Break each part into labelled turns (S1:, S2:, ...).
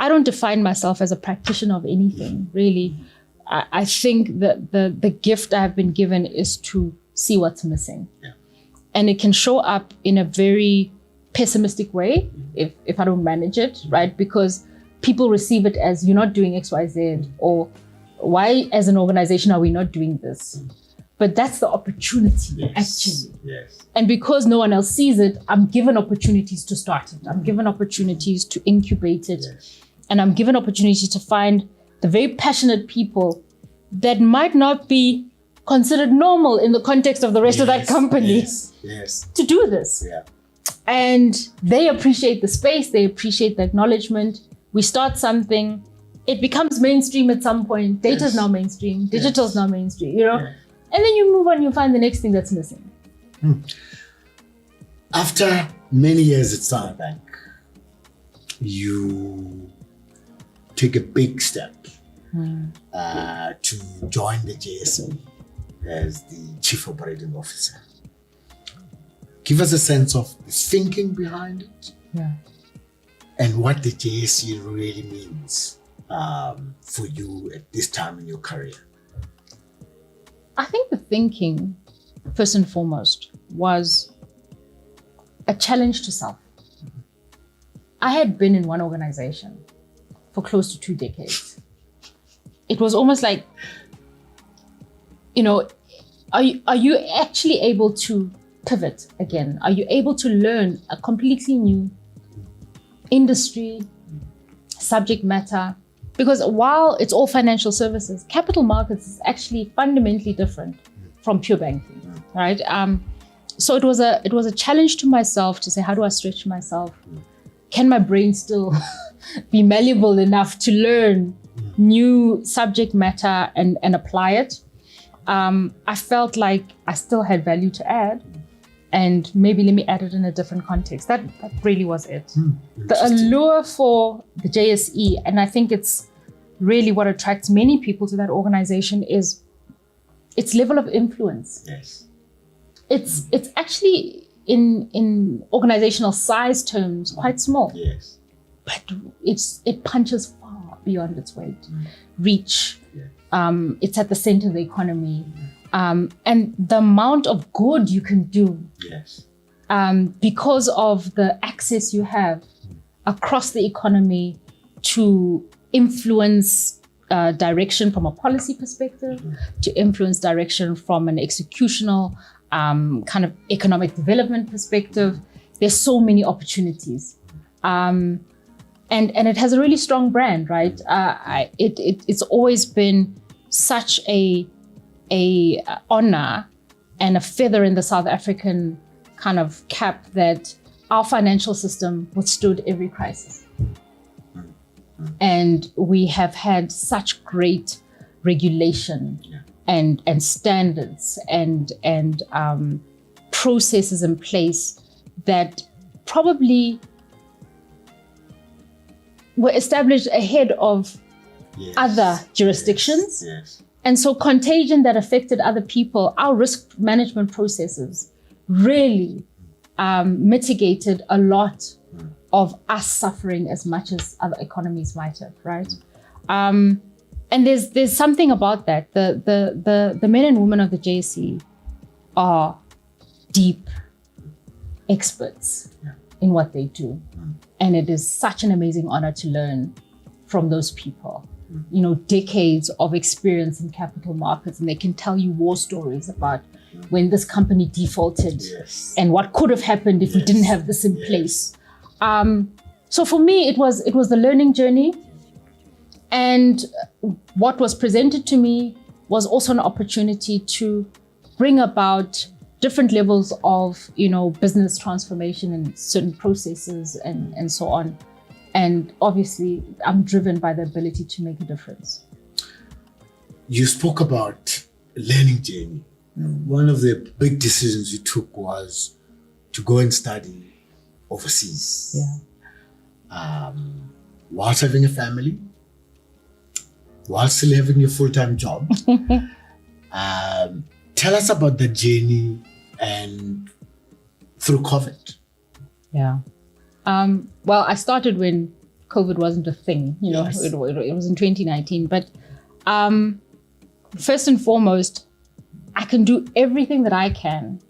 S1: I don't define myself as a practitioner of anything, really. I think that the gift I have been given is to see what's missing.
S2: Yeah.
S1: And it can show up in a very pessimistic way if I don't manage it, right? Because people receive it as you're not doing X, Y, Z, or why as an organization are we not doing this? But that's the opportunity, actually.
S2: Yes.
S1: And because no one else sees it, I'm given opportunities to start it. I'm given opportunities to incubate it.
S2: Yes.
S1: And I'm given opportunity to find the very passionate people that might not be considered normal in the context of the rest of that company to do this.
S2: Yeah.
S1: And they appreciate the space, they appreciate the acknowledgement. We start something, it becomes mainstream at some point. Data's now mainstream, digital's now mainstream, you know?
S2: Yeah.
S1: And then you move on, you find the next thing that's missing.
S2: After many years at Standard Bank, you take a big step to join the JSE as the Chief Operating Officer. Give us a sense of the thinking behind it and what the JSE really means for you at this time in your career.
S1: I think the thinking, first and foremost, was a challenge to self. I had been in one organization for close to 2 decades. It was almost like, you know, are you actually able to pivot again? Are you able to learn a completely new industry, subject matter? Because while it's all financial services, capital markets is actually fundamentally different from pure banking, right? So it was a challenge to myself to say, how do I stretch myself? Can my brain still be malleable enough to learn new subject matter and apply it? I felt like I still had value to add, and maybe let me add it in a different context. That really was it. The allure for the JSE, and I think it's really what attracts many people to that organization, is its level of influence.
S2: Yes.
S1: It's actually in organizational size terms quite small.
S2: Yes.
S1: But it punches far beyond its weight. Reach. It's at the center of the economy. And the amount of good you can do because of the access you have across the economy to influence direction from a policy perspective, to influence direction from an executional kind of economic development perspective. There's so many opportunities. And it has a really strong brand, right? It's always been such a honor and a feather in the South African kind of cap that our financial system withstood every crisis. And we have had such great regulation and standards and processes in place that probably were established ahead of other jurisdictions. And so contagion that affected other people, our risk management processes really mitigated a lot of us suffering as much as other economies might have, right? And there's something about that. The men and women of the JSE are deep experts in what they do. And it is such an amazing honor to learn from those people. You know, decades of experience in capital markets, and they can tell you war stories about when this company defaulted and what could have happened if we didn't have this in place. So for me, it was the learning journey, and what was presented to me was also an opportunity to bring about different levels of, you know, business transformation and certain processes and so on. And obviously, I'm driven by the ability to make a difference.
S2: You spoke about learning journey. One of the big decisions you took was to go and study overseas. Whilst having a family, while still having your full-time job. Tell us about the journey and through COVID.
S1: Well, I started when COVID wasn't a thing, you know, it was in 2019. But first and foremost, I can do everything that I can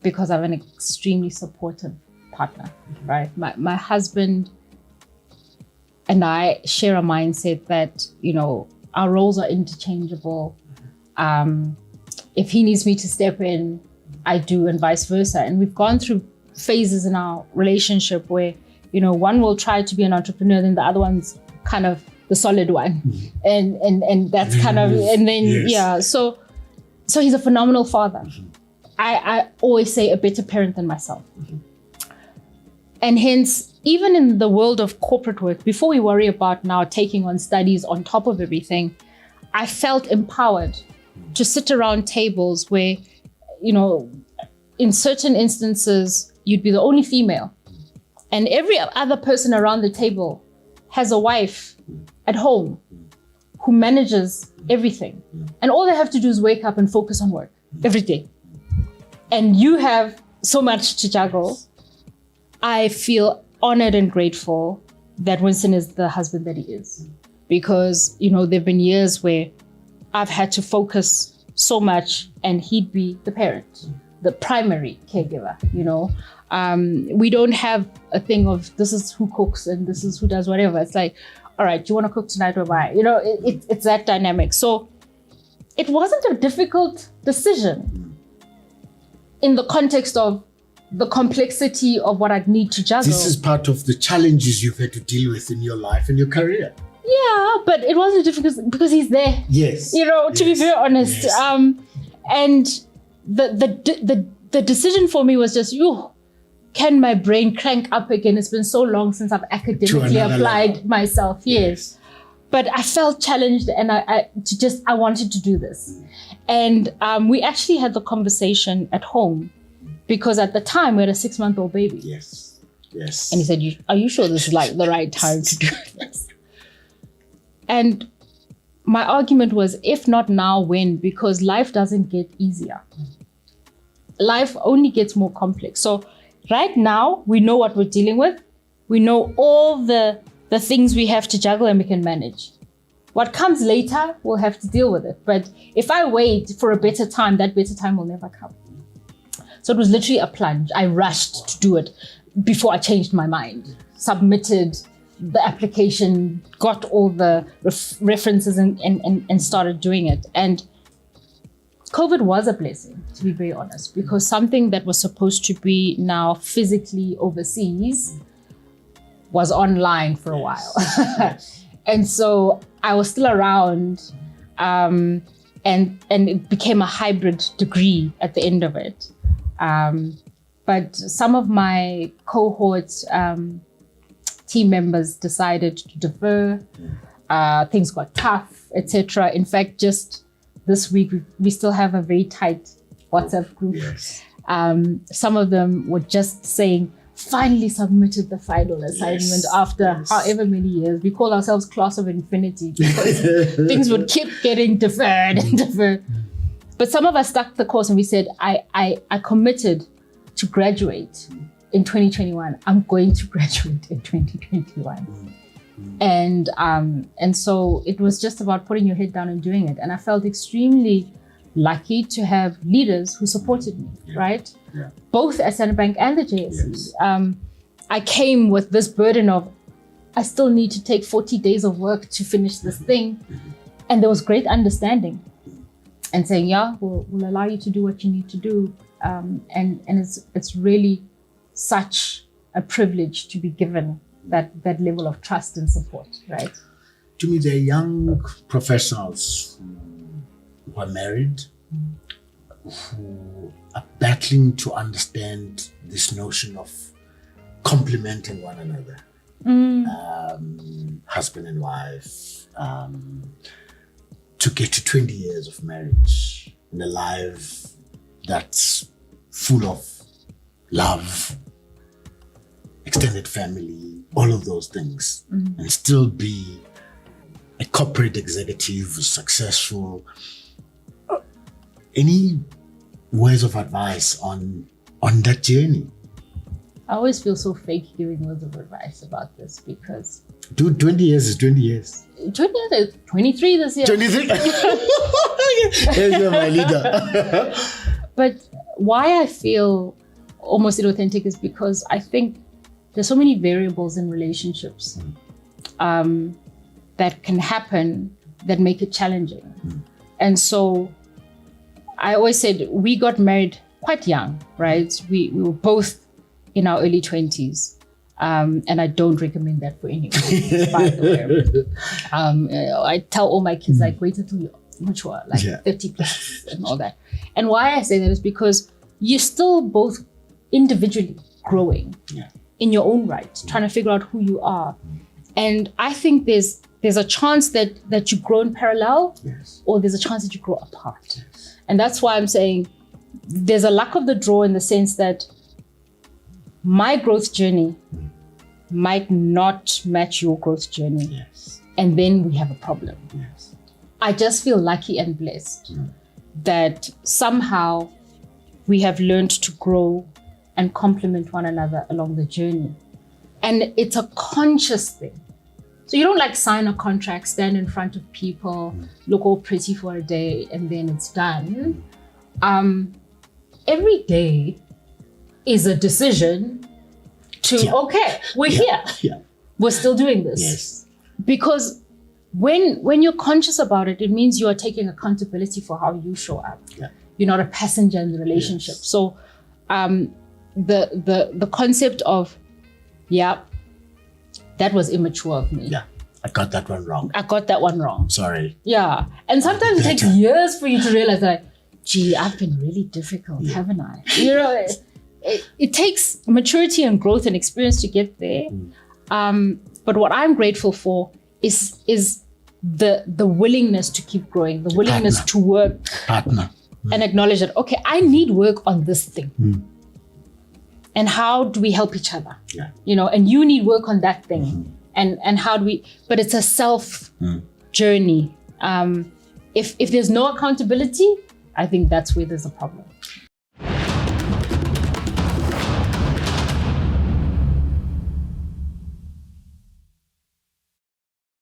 S1: because I have an extremely supportive partner, right? My husband and I share a mindset that, you know, our roles are interchangeable. If he needs me to step in, I do, and vice versa. And we've gone through phases in our relationship where, you know, one will try to be an entrepreneur, then the other one's kind of the solid one. And that's kind of, and then, So he's a phenomenal father. I always say a better parent than myself. And hence, even in the world of corporate work, before we worry about now taking on studies on top of everything, I felt empowered to sit around tables where, you know, in certain instances, you'd be the only female. And every other person around the table has a wife at home who manages everything. And all they have to do is wake up and focus on work every day. And you have so much to juggle. I feel honored and grateful that Winston is the husband that he is. Because, you know, there've been years where I've had to focus so much and he'd be the parent, the primary caregiver, you know. We don't have a thing of this is who cooks and this is who does whatever. It's like, all right, do you want to cook tonight or why? You know, it's that dynamic. So it wasn't a difficult decision in the context of the complexity of what I'd need to juggle.
S2: This is part of the challenges you've had to deal with in your life and your career.
S1: Yeah, but it wasn't difficult because he's there.
S2: Yes.
S1: You know, to be very honest.
S2: Yes.
S1: And the decision for me was just, can my brain crank up again? It's been so long since I've academically applied myself. Yes. But I felt challenged and I wanted to do this. And we actually had the conversation at home because at the time we had a 6-month-old baby.
S2: Yes.
S1: And he said, are you sure this is like the right time to do this? And my argument was, if not now, when? Because life doesn't get easier. Life only gets more complex. So right now, we know what we're dealing with. We know all the things we have to juggle and we can manage. What comes later, we'll have to deal with it. But if I wait for a better time, that better time will never come. So it was literally a plunge. I rushed to do it before I changed my mind, submitted the application, got all the references and started doing it. And COVID was a blessing, to be very honest, because something that was supposed to be now physically overseas was online for a while. And so I was still around, and it became a hybrid degree at the end of it. But some of my cohort team members decided to defer. Things got tough, etc. In fact, just this week, we still have a very tight WhatsApp group.
S2: Yes.
S1: Some of them were just saying, finally submitted the final assignment after however many years. We call ourselves Class of Infinity because things would keep getting deferred and deferred. But some of us stuck the course and we said, I committed to graduate in 2021. I'm going to graduate in 2021. And so it was just about putting your head down and doing it. And I felt extremely lucky to have leaders who supported me, right?
S2: Yeah.
S1: Both at Standard Bank and the JSE. Yes. I came with this burden of, I still need to take 40 days of work to finish this thing. And there was great understanding and saying, we'll allow you to do what you need to do. And it's really such a privilege to be given that level of trust and support, right?
S2: To me, they're young professionals who are married, who are battling to understand this notion of complementing one another, husband and wife, to get to 20 years of marriage in a life that's full of love, extended family, all of those things, and still be a corporate executive, successful. Any words of advice on that journey?
S1: I always feel so fake giving words of advice about this because...
S2: Dude, 20 years is 20 years.
S1: 20 years is 23 this year.
S2: 23? You're my leader.
S1: But why I feel almost inauthentic is because I think there's so many variables in relationships that can happen that make it challenging. And so I always said we got married quite young, right? We were both in our early 20s. And I don't recommend that for anyone, by the way. I tell all my kids, like, wait until you're mature, like 30 plus and all that. And why I say that is because you're still both individually growing in your own right, trying to figure out who you are. And I think there's a chance that you grow in parallel, or there's a chance that you grow apart. And that's why I'm saying there's a luck of the draw in the sense that my growth journey might not match your growth journey. And then we have a problem. I just feel lucky and blessed that somehow we have learned to grow and complement one another along the journey. And it's a conscious thing. So you don't like sign a contract, stand in front of people, look all pretty for a day, and then it's done. Every day is a decision to, okay, we're here. We're still doing this. Because when you're conscious about it, it means you are taking accountability for how you show up. You're not a passenger in the relationship. So the concept of, that was immature of me.
S2: I got that one wrong. Sorry.
S1: And sometimes it takes years for you to realize that, gee, I've been really difficult, haven't I? You know, it takes maturity and growth and experience to get there. But what I'm grateful for is the willingness to keep growing, the willingness to work and acknowledge that, okay, I need work on this thing. And how do we help each other? You know, and you need work on that thing. And how do we, but it's a self journey. If there's no accountability, I think that's where there's a problem.